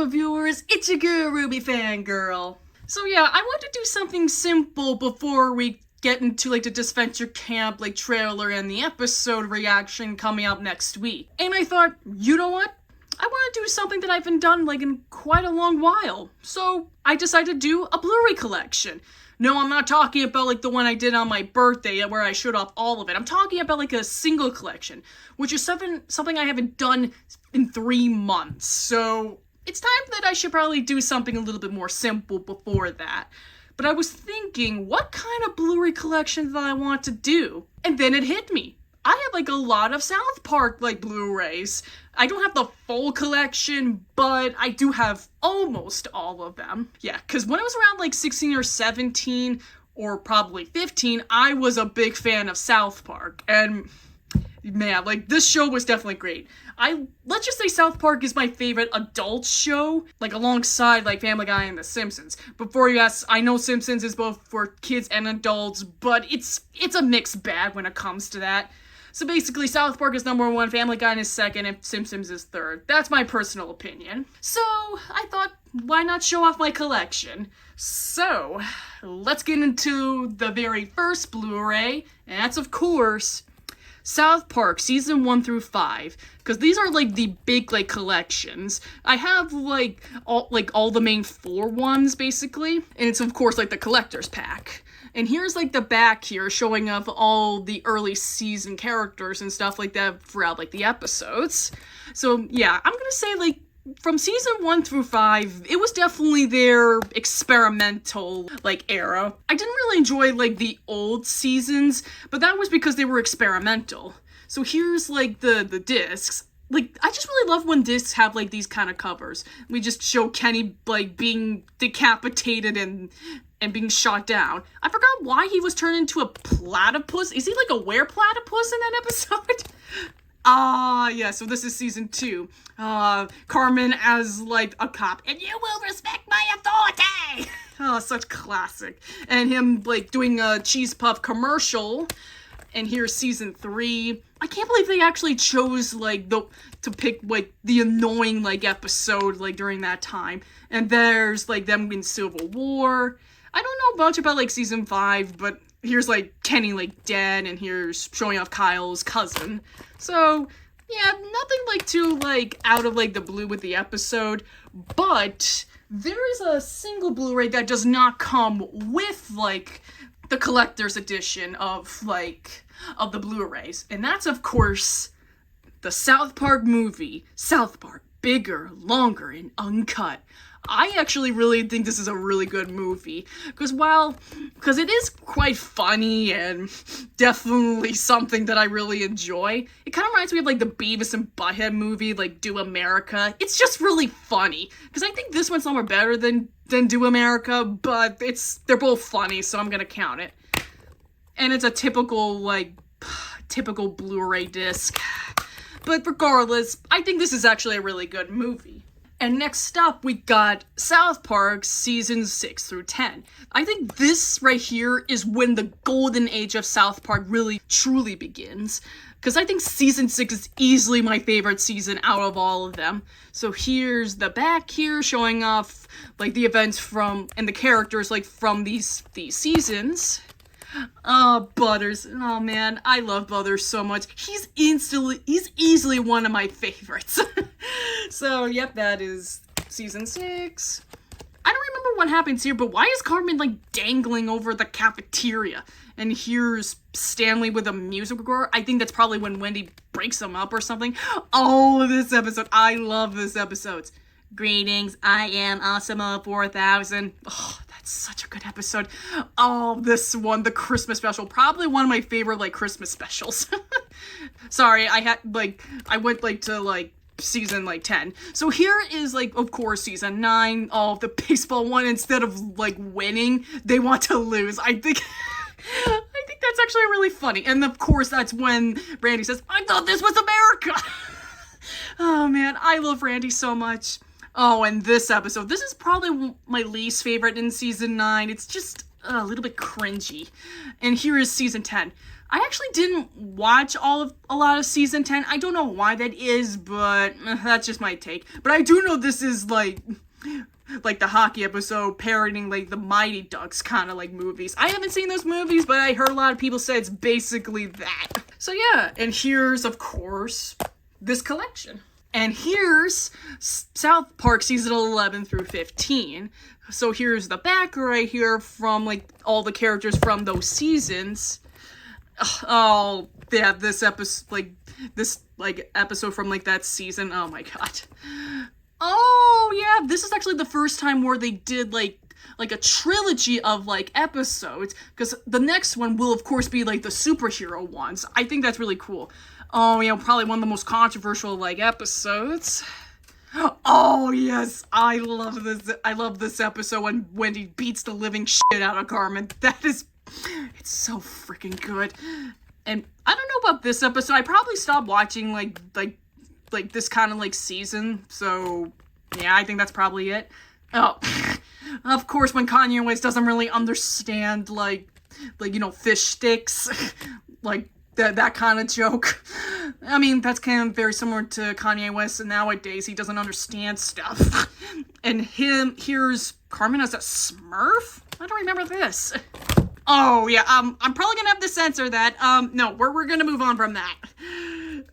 viewers? It's your girl, Ruby Fangirl. So yeah, I want to do something simple before we get into like the Disventure Camp like trailer and the episode reaction coming out next week. And I thought, you know what? I want to do something that I haven't done like in quite a long while. So I decided to do a Blu-ray collection. No, I'm not talking about like the one I did on my birthday where I showed off all of it. I'm talking about like a single collection, which is something I haven't done in 3 months. So it's time that I should probably do something a little bit more simple before that. But I was thinking, what kind of Blu-ray collection that I want to do? And then it hit me. I have like a lot of South Park like Blu-rays. I don't have the full collection, but I do have almost all of them. Yeah, because when I was around like 16 or 17, or probably 15, I was a big fan of South Park. And man, like this show was definitely great. Let's just say South Park is my favorite adult show, like alongside like Family Guy and The Simpsons. Before you ask, I know Simpsons is both for kids and adults, but it's a mixed bag when it comes to that. So basically, South Park is number 1, Family Guy is 2nd, and Simpsons is 3rd. That's my personal opinion. So I thought, why not show off my collection? So let's get into the very first Blu-ray, and that's of course South Park season 1 through 5, because these are like the big like collections. I have like all the main 4 ones basically, and it's of course like the collector's pack. And here's like the back here showing off all the early season characters and stuff like that throughout like the episodes. So yeah, I'm gonna say like from season 1 through 5, it was definitely their experimental like era. I didn't really enjoy like the old seasons, but that was because they were experimental. So here's like the discs. Like, I just really love when discs have like these kind of covers. We just show Kenny like being decapitated and being shot down. I forgot why he was turned into a platypus. Is he like a were-platypus in that episode? Yeah, so this is season 2. Carmen as, like, a cop. And you will respect my authority! Oh, such classic. And him, like, doing a Cheese Puff commercial. And here's season 3. I can't believe they actually chose, like, to pick, like, the annoying, like, episode, like, during that time. And there's, like, them in Civil War. I don't know much about, like, season 5, but here's, like, Kenny, like, dead, and here's showing off Kyle's cousin. So, yeah, nothing, like, too, like, out of, like, the blue with the episode, but there is a single Blu-ray that does not come with, like, the collector's edition of, like, of the Blu-rays, and that's, of course, the South Park movie, South Park, Bigger, Longer, and Uncut. I actually really think this is a really good movie, because it is quite funny and definitely something that I really enjoy. It kind of reminds me of like the Beavis and Butthead movie, like Do America. It's just really funny, because I think this one's somewhere better than Do America, but they're both funny, so I'm gonna count it. And it's a typical Blu-ray disc. But regardless, I think this is actually a really good movie. And next up, we got South Park seasons 6 through 10. I think this right here is when the golden age of South Park really truly begins. Because I think season 6 is easily my favorite season out of all of them. So here's the back here showing off like the events from and the characters like from these seasons. Butters. Oh man, I love Butters so much. He's easily one of my favorites. So, yep, that is season 6. I don't remember what happens here, but why is Carmen, like, dangling over the cafeteria? And here's Stanley with a musical score. I think that's probably when Wendy breaks him up or something. Oh, this episode. I love this episode. Greetings, I am Asimo 4000. Oh, that's such a good episode. Oh, this one, the Christmas special. Probably one of my favorite, like, Christmas specials. Sorry, I went, like, to, like, season, like, 10. So here is, like, of course, season 9. Oh, the baseball one, instead of, like, winning, they want to lose. I think that's actually really funny. And, of course, that's when Randy says, I thought this was America! Oh, man, I love Randy so much. Oh, and this episode. This is probably my least favorite in season 9. It's just a little bit cringy. And here is season 10. I actually didn't watch a lot of season 10. I don't know why that is, but that's just my take. But I do know this is like the hockey episode parodying like the Mighty Ducks kind of like movies. I haven't seen those movies, but I heard a lot of people say it's basically that. So yeah, and here's of course this collection. And here's South Park season 11 through 15. So here's the back right here from like all the characters from those seasons. Oh, they have this episode, episode from like that season. Oh my god. Oh yeah, this is actually the first time where they did like a trilogy of like episodes, because the next one will of course be like the superhero ones. I think that's really cool. Oh yeah, probably one of the most controversial like episodes. Oh yes, I love this. I love this episode when Wendy beats the living shit out of Carmen. It's so freaking good. And I don't know about this episode. I probably stopped watching like this kind of like season. So yeah, I think that's probably it. Oh, of course, when Kanye West doesn't really understand like fish sticks, like that kind of joke. I mean, that's kind of very similar to Kanye West, and nowadays he doesn't understand stuff. And here's Carmen as a Smurf? I don't remember this. Oh yeah, I'm probably gonna have to censor that. No, we're gonna move on from that.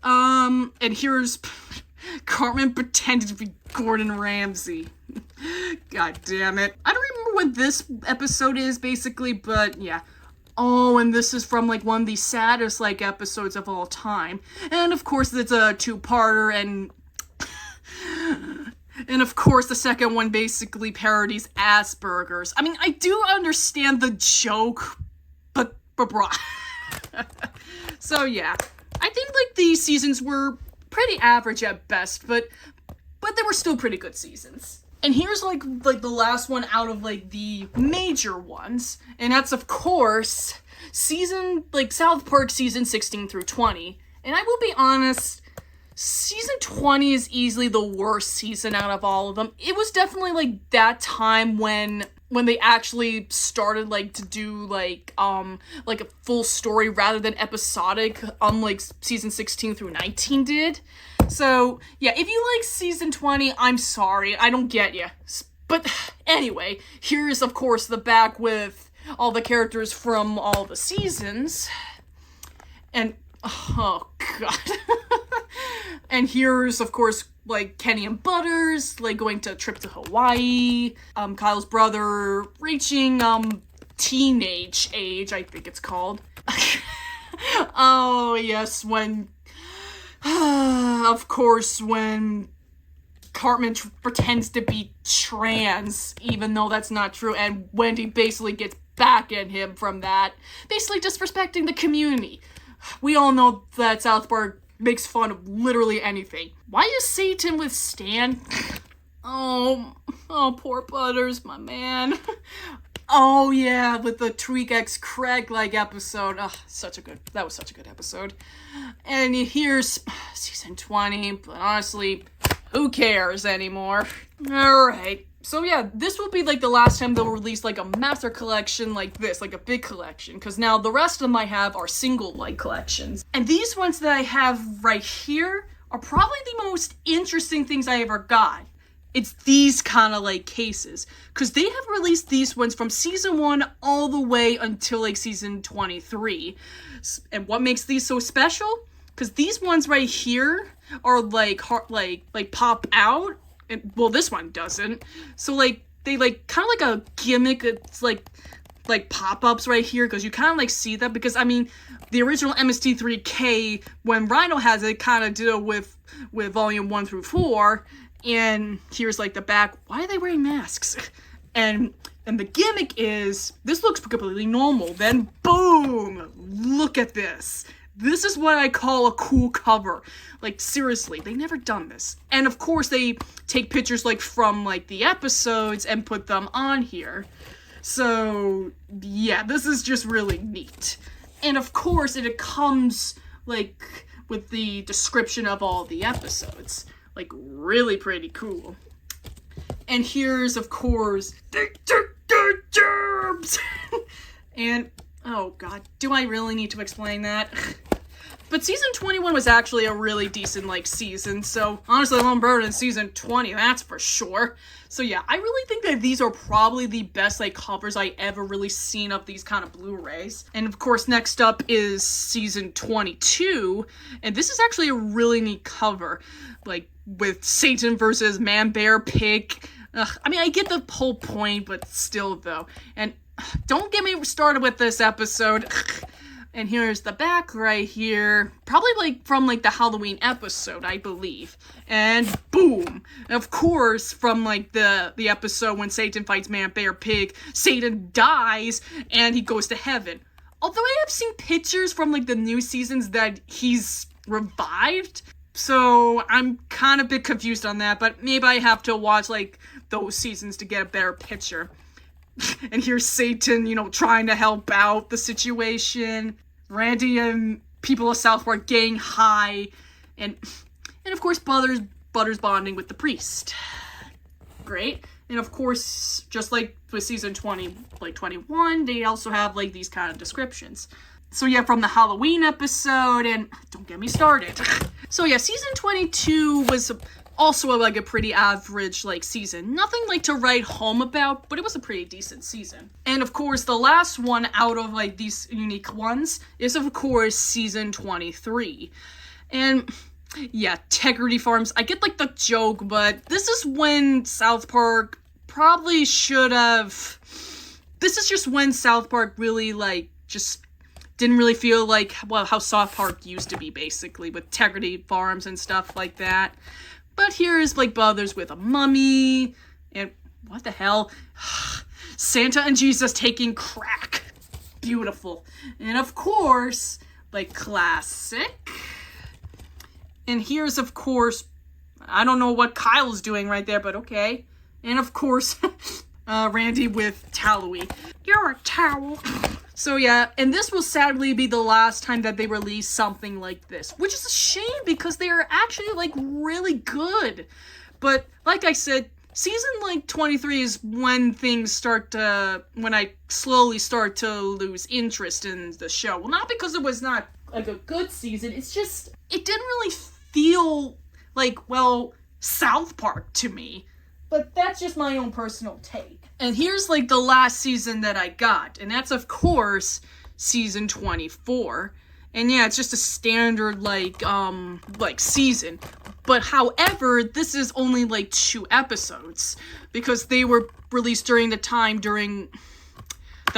And here's Carmen pretending to be Gordon Ramsay. God damn it. I don't remember what this episode is basically, but yeah. Oh, and this is from like one of the saddest like episodes of all time. And of course it's a two-parter, and of course the second one basically parodies Asperger's. I mean, I do understand the joke, but bruh. So yeah, I think like these seasons were pretty average at best, but they were still pretty good seasons. And here's like the last one out of like the major ones, and that's of course South Park season 16 through 20. And I will be honest, season 20 is easily the worst season out of all of them. It was definitely like that time when they actually started like to do like a full story rather than episodic, unlike season 16 through 19 did. So yeah, if you like season 20, I'm sorry, I don't get you. But anyway, here's of course the back with all the characters from all the seasons. And oh god. And here's of course like Kenny and Butters like going to a trip to Hawaii. Kyle's brother reaching teenage age, I think it's called. Oh yes, when of course when Cartman pretends to be trans, even though that's not true, and Wendy basically gets back at him from that, basically disrespecting the community. We all know that South Park makes fun of literally anything. Why is Satan with Stan? Oh, poor Butters, my man. Oh yeah, with the Tweak X Craig like episode. Oh, that was such a good episode. And here's season 20, but honestly, who cares anymore? Alright, so yeah, this will be like the last time they'll release like a master collection like this, like a big collection, because now the rest of them I have are single like collections. And these ones that I have right here are probably the most interesting things I ever got. It's these kind of like cases, because they have released these ones from season 1 all the way until like season 23. And what makes these so special? Because these ones right here are like pop out. And, well, this one doesn't. So like they like kind of like a gimmick. It's like pop-ups right here, because you kind of like see that, because I mean the original MST3K, when Rhino has it, kind of deal with volume 1 through 4. And here's like the back. Why are they wearing masks? And the gimmick is, this looks completely normal. Then boom, look at this. This is what I call a cool cover. Like seriously, they never done this. And of course they take pictures like from like the episodes and put them on here. So yeah, this is just really neat. And of course it comes like with the description of all the episodes. Like, really pretty cool. And here's, of course, the germs! And, Oh god, do I really need to explain that? But season 21 was actually a really decent, season, so honestly, I'm better than season 20, that's for sure. So yeah, I really think that these are probably the best, covers I ever really seen of these kind of Blu-rays. And of course, next up is season 22, and this is actually a really neat cover, with Satan versus Man, Bear, Pig. I mean, I get the whole point, but still, though. And don't get me started with this episode. And here's the back right here. Probably from the Halloween episode, I believe. And boom! Of course, from the episode when Satan fights Man, Bear, Pig, Satan dies and he goes to heaven. Although I have seen pictures from the new seasons that he's revived. So I'm kind of a bit confused on that, but maybe I have to watch those seasons to get a better picture. And here's Satan, trying to help out the situation. Randy and people of South Park getting high. And of course, Butters bonding with the priest. Great. And of course, just like with season 21, they also have these kind of descriptions. So yeah, from the Halloween episode, and don't get me started. So yeah, season 22 was also a pretty average season. Nothing to write home about, but it was a pretty decent season. And of course, the last one out of these unique ones is of course season 23. And yeah, Integrity Farms. I get the joke, but this is when South Park probably should have. This is just when South Park really just didn't really feel how South Park used to be, basically, with Integrity Farms and stuff like that. But here's Brothers with a mummy, and what the hell? Santa and Jesus taking crack. Beautiful. And of course, classic. And here's, of course, I don't know what Kyle's doing right there, but okay. And of course, Randy with Tallowy. You're a towel. So yeah, and this will sadly be the last time that they release something like this, which is a shame because they are actually really good. But like I said, season 23 is when when I slowly start to lose interest in the show. Well, not because it was not a good season, it's just, it didn't really feel South Park to me. But that's just my own personal take. And here's the last season that I got, and that's of course season 24. And yeah, it's just a standard season. But however, this is only 2 episodes because they were released during the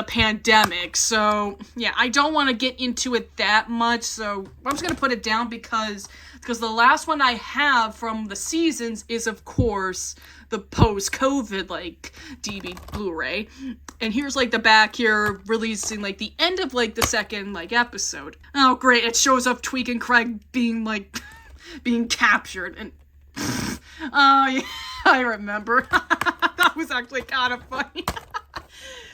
pandemic. So yeah, I don't want to get into it that much. So I'm just gonna put it down because the last one I have from the seasons is of course the post-COVID DB Blu-ray. And here's the back here releasing the end of the second episode. Oh great, it shows up Tweak and Craig being being captured, and oh yeah, I remember. That was actually kind of funny.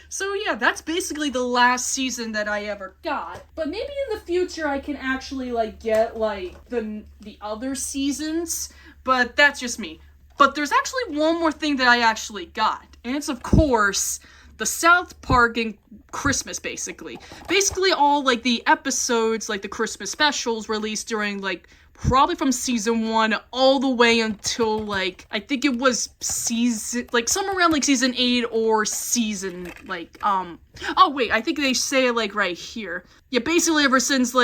So yeah, that's basically the last season that I ever got. But maybe in the future I can actually get the other seasons, but that's just me. But there's actually one more thing that I actually got, and it's of course the South Park and Christmas, basically. Basically all the episodes, the Christmas specials released during probably from season 1 all the way until I think it was season somewhere around season 8 or season oh wait, I think they say it right here. Yeah, basically ever since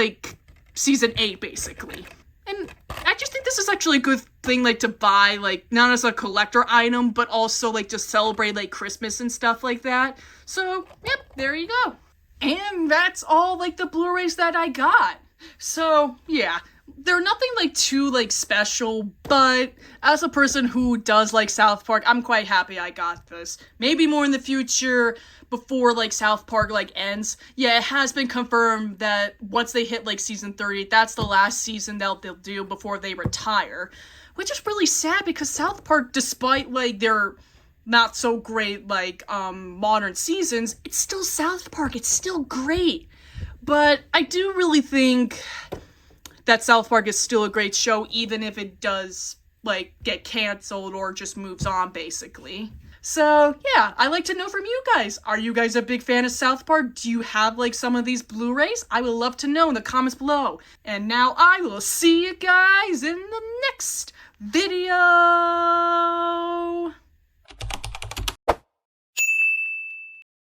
season 8 basically. And I just think this is actually a good thing to buy not as a collector item but also to celebrate Christmas and stuff like that. So yep, there you go. And that's all the Blu-rays that I got. So yeah, they're nothing too special, but as a person who does South Park, I'm quite happy I got this. Maybe more in the future before South Park ends. Yeah, it has been confirmed that once they hit season 30, that's the last season they'll do before they retire, which is really sad because South Park, despite their not so great modern seasons, it's still South Park. It's still great. But I do really think that South Park is still a great show, even if it does, get canceled or just moves on, basically. So, yeah, I'd like to know from you guys. Are you guys a big fan of South Park? Do you have, like, some of these Blu-rays? I would love to know in the comments below. And now I will see you guys in the next video.